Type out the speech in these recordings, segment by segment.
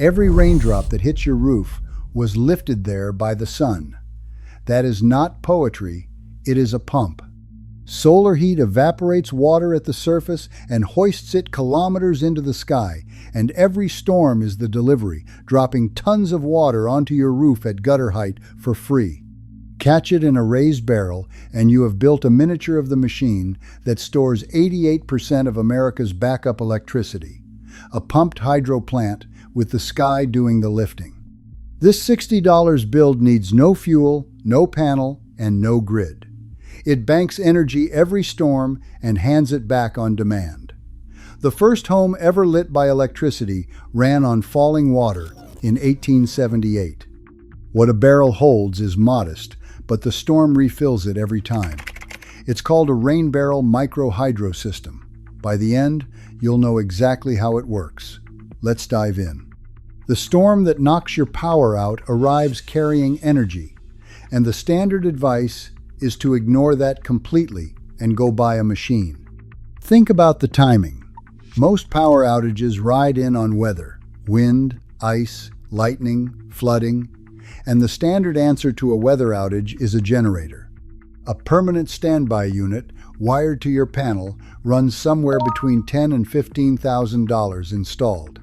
Every raindrop that hits your roof was lifted there by the sun. That is not poetry, it is a pump. Solar heat evaporates water at the surface and hoists it kilometers into the sky, and every storm is the delivery, dropping tons of water onto your roof at gutter height for free. Catch it in a raised barrel, and you have built a miniature of the machine that stores 88% of America's backup electricity, a pumped hydro plant with the sky doing the lifting. This $60 build needs no fuel, no panel, and no grid. It banks energy every storm and hands it back on demand. The first home ever lit by electricity ran on falling water in 1878. What a barrel holds is modest, but the storm refills it every time. It's called a rain barrel micro-hydro system. By the end, you'll know exactly how it works. Let's dive in. The storm that knocks your power out arrives carrying energy, and the standard advice is to ignore that completely and go buy a machine. Think about the timing. Most power outages ride in on weather, wind, ice, lightning, flooding, and the standard answer to a weather outage is a generator. A permanent standby unit wired to your panel runs somewhere between $10,000 and $15,000 installed.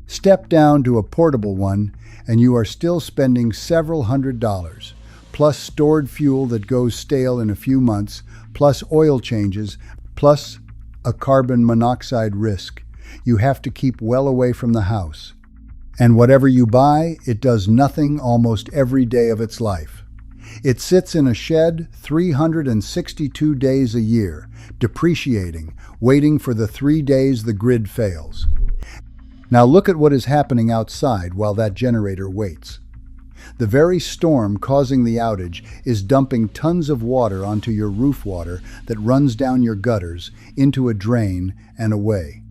Step down to a portable one and you are still spending several $100s, plus stored fuel that goes stale in a few months, plus oil changes, plus a carbon monoxide risk you have to keep well away from the house. And whatever you buy, it does nothing almost every day of its life. It sits in a shed 362 days a year, depreciating, waiting for the 3 days the grid fails. Now look at what is happening outside while that generator waits. The very storm causing the outage is dumping tons of water onto your roof water that runs down your gutters into a drain and away.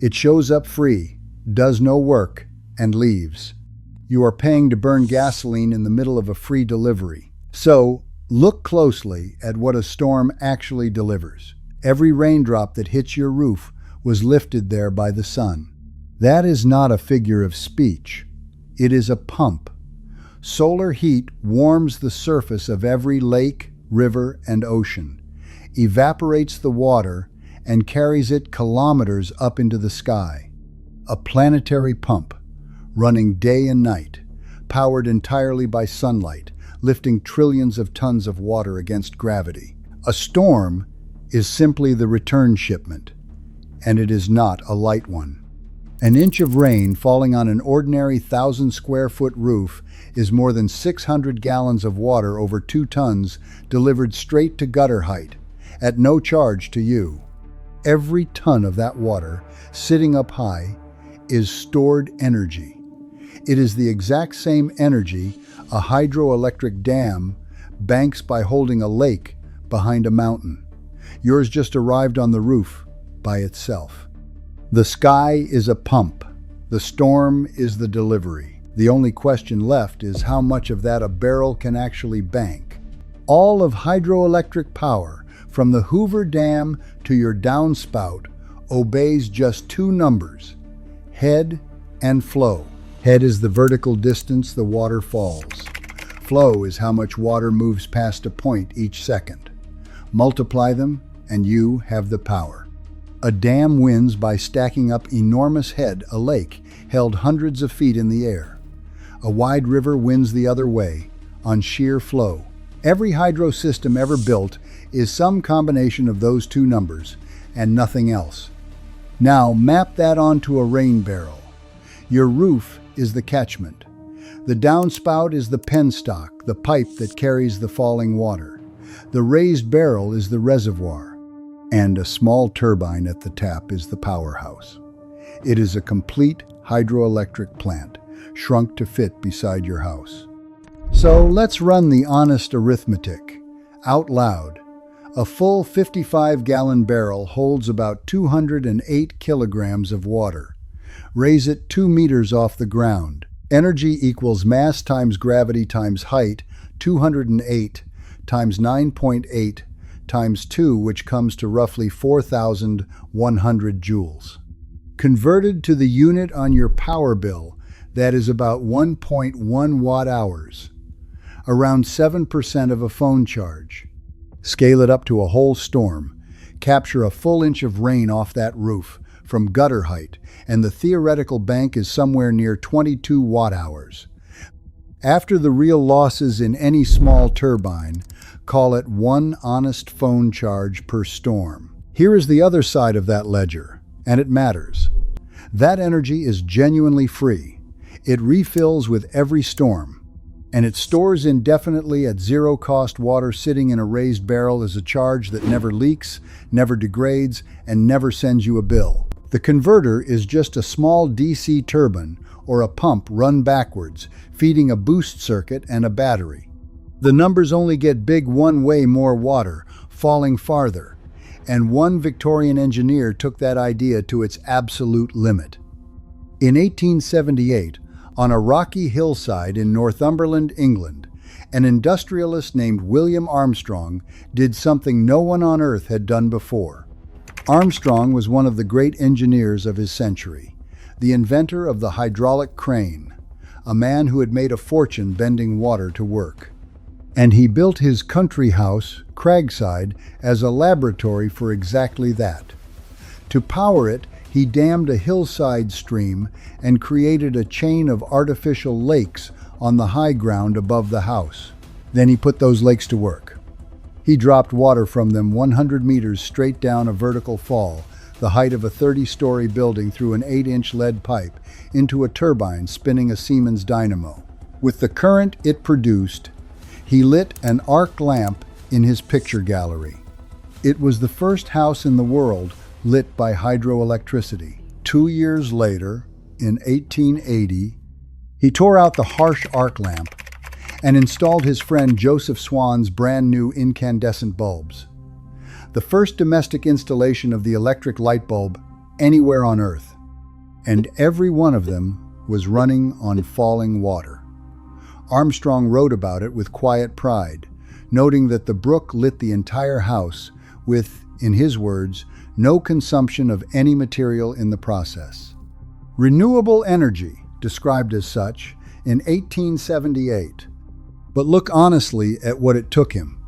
It shows up free, does no work, and leaves. You are paying to burn gasoline in the middle of a free delivery. So, look closely at what a storm actually delivers. Every raindrop that hits your roof was lifted there by the sun. That is not a figure of speech. It is a pump. Solar heat warms the surface of every lake, river, and ocean, evaporates the water, and carries it kilometers up into the sky. A planetary pump, running day and night, powered entirely by sunlight, lifting trillions of tons of water against gravity. A storm is simply the return shipment, and it is not a light one. An inch of rain falling on an ordinary 1,000-square-foot roof is more than 600 gallons of water over 2 tons delivered straight to gutter height, at no charge to you. Every ton of that water, sitting up high, is stored energy. It is the exact same energy a hydroelectric dam banks by holding a lake behind a mountain. Yours just arrived on the roof by itself. The sky is a pump. The storm is the delivery. The only question left is how much of that a barrel can actually bank. All of hydroelectric power, from the Hoover Dam to your downspout, obeys just 2 numbers: head and flow. Head is the vertical distance the water falls. Flow is how much water moves past a point each second. Multiply them, and you have the power. A dam wins by stacking up enormous head, a lake held hundreds of feet in the air. A wide river wins the other way, on sheer flow. Every hydro system ever built is some combination of those 2 numbers, and nothing else. Now map that onto a rain barrel. Your roof is the catchment. The downspout is the penstock, the pipe that carries the falling water. The raised barrel is the reservoir. And a small turbine at the tap is the powerhouse. It is a complete hydroelectric plant, shrunk to fit beside your house. So let's run the honest arithmetic. Out loud, a full 55-gallon barrel holds about 208 kilograms of water. Raise it 2 meters off the ground. Energy equals mass times gravity times height, 208 times 9.8 times 2, which comes to roughly 4,100 joules. Converted to the unit on your power bill, That is about 1.1 watt-hours, around 7% of a phone charge. Scale it up to a whole storm. Capture a full inch of rain off that roof from gutter height, and the theoretical bank is somewhere near 22 watt-hours. After the real losses in any small turbine, call it one honest phone charge per storm. Here is the other side of that ledger, and it matters. That energy is genuinely free. It refills with every storm, and it stores indefinitely at zero-cost. Water sitting in a raised barrel is a charge that never leaks, never degrades, and never sends you a bill. The converter is just a small DC turbine or a pump run backwards, feeding a boost circuit and a battery. The numbers only get big one way: more water, falling farther. And one Victorian engineer took that idea to its absolute limit. In 1878, on a rocky hillside in Northumberland, England, an industrialist named William Armstrong did something no one on Earth had done before. Armstrong was one of the great engineers of his century, the inventor of the hydraulic crane, a man who had made a fortune bending water to work. And he built his country house, Craigside, as a laboratory for exactly that. To power it, he dammed a hillside stream and created a chain of artificial lakes on the high ground above the house. Then he put those lakes to work. He dropped water from them 100 meters straight down a vertical fall, the height of a 30-story building, through an 8-inch lead pipe, into a turbine spinning a Siemens dynamo. With the current it produced, he lit an arc lamp in his picture gallery. It was the first house in the world lit by hydroelectricity. 2 years later, in 1880, he tore out the harsh arc lamp and installed his friend Joseph Swan's brand new incandescent bulbs. The first domestic installation of the electric light bulb anywhere on Earth. And every one of them was running on falling water. Armstrong wrote about it with quiet pride, noting that the brook lit the entire house with, in his words, no consumption of any material in the process. Renewable energy, described as such, in 1878. But look honestly at what it took him.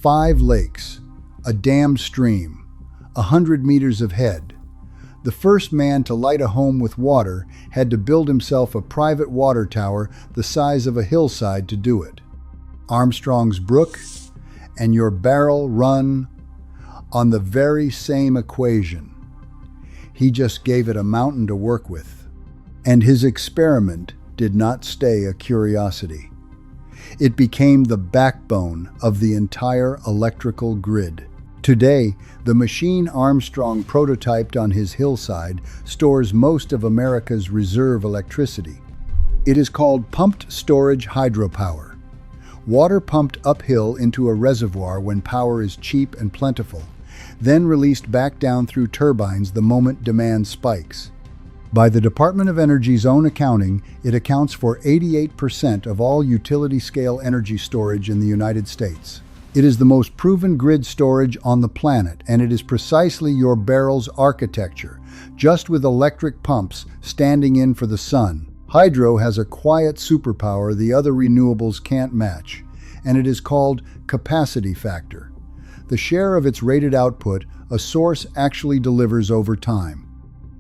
5 lakes, a dammed stream, 100 meters of head. The first man to light a home with water had to build himself a private water tower the size of a hillside to do it. Armstrong's brook and your barrel run on the very same equation. He just gave it a mountain to work with. And his experiment did not stay a curiosity. It became the backbone of the entire electrical grid. Today, the machine Armstrong prototyped on his hillside stores most of America's reserve electricity. It is called pumped storage hydropower. Water pumped uphill into a reservoir when power is cheap and plentiful, then released back down through turbines the moment demand spikes. By the Department of Energy's own accounting, it accounts for 88% of all utility-scale energy storage in the United States. It is the most proven grid storage on the planet, and it is precisely your barrel's architecture, just with electric pumps standing in for the sun. Hydro has a quiet superpower the other renewables can't match, and it is called capacity factor. The share of its rated output a source actually delivers over time.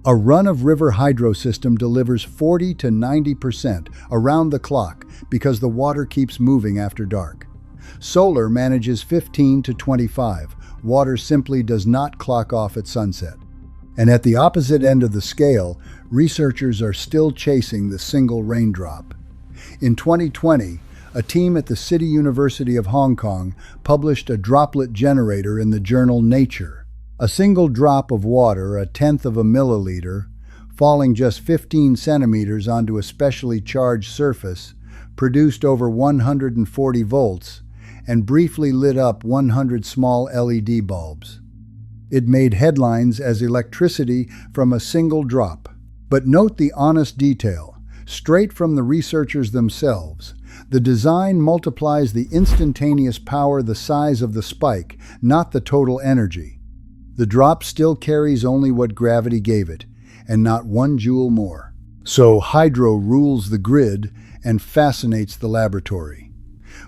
A run-of-river hydro system delivers 40 to 90% around the clock because the water keeps moving after dark. Solar manages 15 to 25. Water simply does not clock off at sunset. And at the opposite end of the scale, researchers are still chasing the single raindrop. In 2020, a team at the City University of Hong Kong published a droplet generator in the journal Nature. A single drop of water, 1/10 of a milliliter, falling just 15 centimeters onto a specially charged surface, produced over 140 volts and briefly lit up 100 small LED bulbs. It made headlines as electricity from a single drop. But note the honest detail, straight from the researchers themselves. The design multiplies the instantaneous power the size of the spike, not the total energy. The drop still carries only what gravity gave it, and not 1 joule more. So hydro rules the grid and fascinates the laboratory,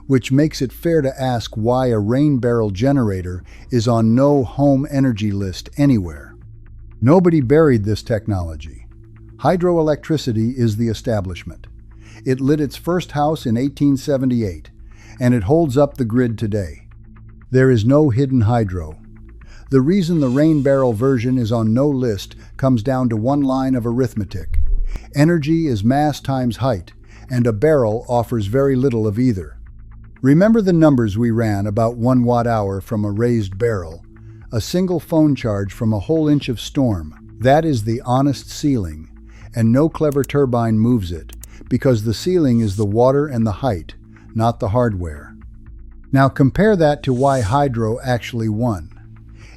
which makes it fair to ask why a rain barrel generator is on no home energy list anywhere. Nobody buried this technology. Hydroelectricity is the establishment. It lit its first house in 1878, and it holds up the grid today. There is no hidden hydro. The reason the rain barrel version is on no list comes down to one line of arithmetic. Energy is mass times height, and a barrel offers very little of either. Remember the numbers we ran about 1 watt-hour from a raised barrel, a single phone charge from a whole inch of storm. That is the honest ceiling, and no clever turbine moves it, because the ceiling is the water and the height, not the hardware. Now compare that to why hydro actually won.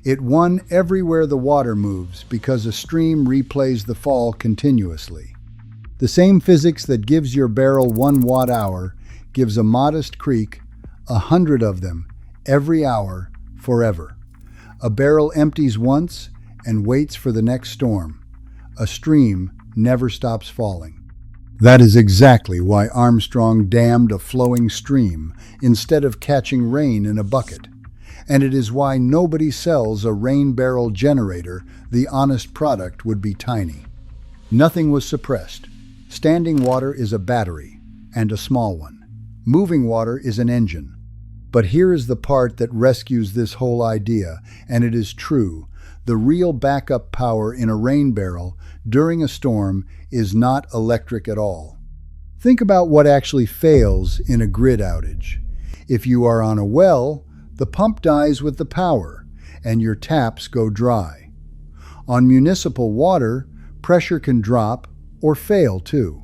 It won everywhere the water moves because a stream replays the fall continuously. The same physics that gives your barrel 1 watt-hour gives a modest creek 100 of them every hour forever. A barrel empties once and waits for the next storm. A stream never stops falling. That is exactly why Armstrong dammed a flowing stream instead of catching rain in a bucket. And it is why nobody sells a rain barrel generator. The honest product would be tiny. Nothing was suppressed. Standing water is a battery, and a small one. Moving water is an engine. But here is the part that rescues this whole idea, and it is true. The real backup power in a rain barrel during a storm is not electric at all. Think about what actually fails in a grid outage. If you are on a well, the pump dies with the power, and your taps go dry. On municipal water, pressure can drop or fail too.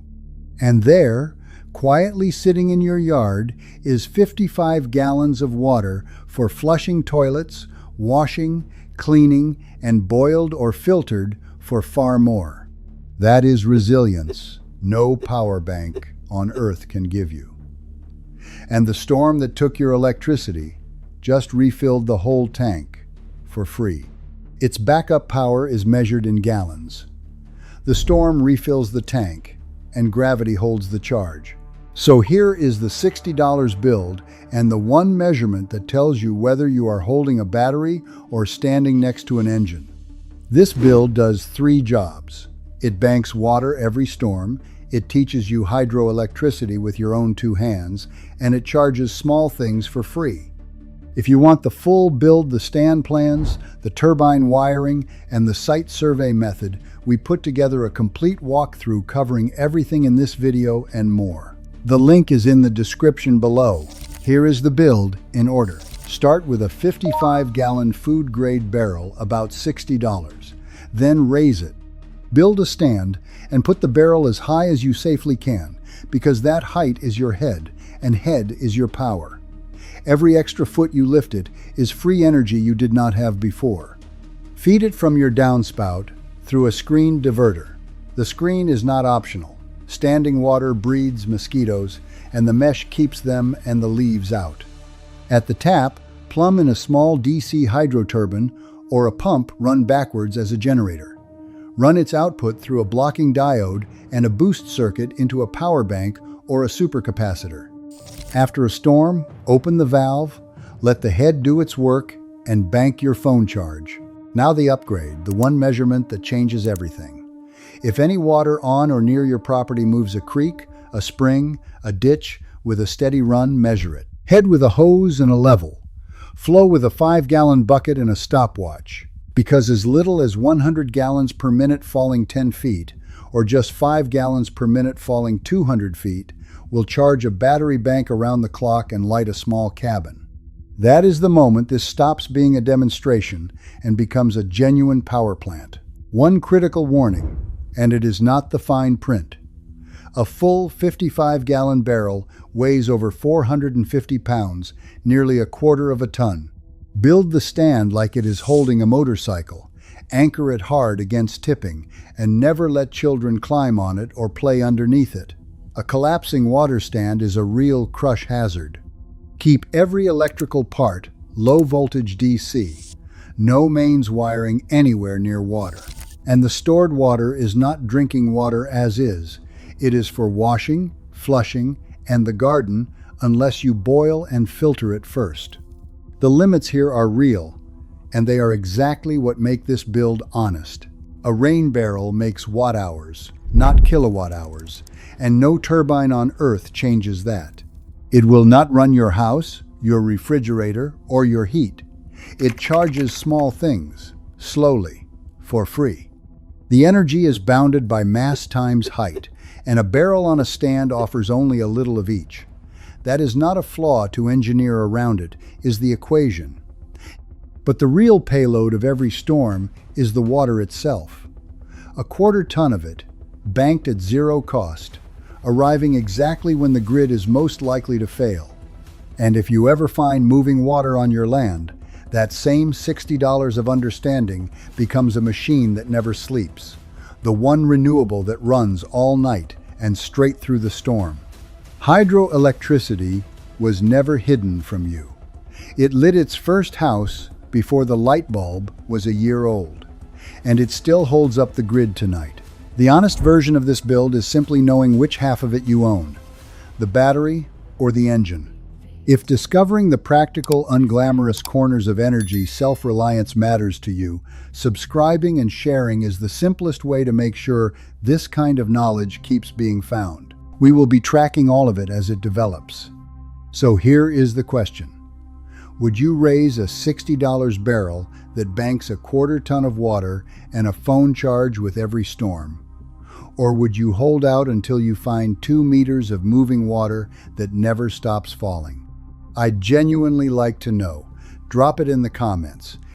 And there, quietly sitting in your yard, is 55 gallons of water for flushing toilets, washing, cleaning, and boiled or filtered for far more. That is resilience no power bank on earth can give you. And the storm that took your electricity just refilled the whole tank for free. Its backup power is measured in gallons. The storm refills the tank, and gravity holds the charge. So here is the $60 build and the one measurement that tells you whether you are holding a battery or standing next to an engine. This build does 3 jobs. It banks water every storm, it teaches you hydroelectricity with your own 2 hands, and it charges small things for free. If you want the full build, the stand plans, the turbine wiring, and the site survey method, we put together a complete walkthrough covering everything in this video and more. The link is in the description below. Here is the build in order. Start with a 55-gallon food-grade barrel, about $60. Then raise it. Build a stand and put the barrel as high as you safely can, because that height is your head, and head is your power. Every extra foot you lift it is free energy you did not have before. Feed it from your downspout through a screen diverter. The screen is not optional. Standing water breeds mosquitoes, and the mesh keeps them and the leaves out. At the tap, plumb in a small DC hydroturbine or a pump run backwards as a generator. Run its output through a blocking diode and a boost circuit into a power bank or a supercapacitor. After a storm, open the valve, let the head do its work, and bank your phone charge. Now the upgrade, the one measurement that changes everything. If any water on or near your property moves a creek, a spring, a ditch, with a steady run, measure it. Head with a hose and a level. Flow with a 5-gallon bucket and a stopwatch. Because as little as 100 gallons per minute falling 10 feet, or just 5 gallons per minute falling 200 feet, will charge a battery bank around the clock and light a small cabin. That is the moment this stops being a demonstration and becomes a genuine power plant. One critical warning, and it is not the fine print. A full 55-gallon barrel weighs over 450 pounds, nearly a quarter of a ton. Build the stand like it is holding a motorcycle. Anchor it hard against tipping, and never let children climb on it or play underneath it. A collapsing water stand is a real crush hazard. Keep every electrical part low voltage DC. No mains wiring anywhere near water. And the stored water is not drinking water as is. It is for washing, flushing, and the garden unless you boil and filter it first. The limits here are real, and they are exactly what make this build honest. A rain barrel makes watt-hours, not kilowatt-hours, and no turbine on Earth changes that. It will not run your house, your refrigerator, or your heat. It charges small things, slowly, for free. The energy is bounded by mass times height, and a barrel on a stand offers only a little of each. That is not a flaw to engineer around it, is the equation. But the real payload of every storm is the water itself. A quarter ton of it, banked at zero cost, arriving exactly when the grid is most likely to fail. And if you ever find moving water on your land, that same $60 of understanding becomes a machine that never sleeps, the one renewable that runs all night and straight through the storm. Hydroelectricity was never hidden from you. It lit its first house before the light bulb was a year old, and it still holds up the grid tonight. The honest version of this build is simply knowing which half of it you own, the battery or the engine. If discovering the practical, unglamorous corners of energy self-reliance matters to you, subscribing and sharing is the simplest way to make sure this kind of knowledge keeps being found. We will be tracking all of it as it develops. So here is the question. Would you raise a $60 barrel that banks a quarter ton of water and a phone charge with every storm? Or would you hold out until you find 2 meters of moving water that never stops falling? I'd genuinely like to know. Drop it in the comments.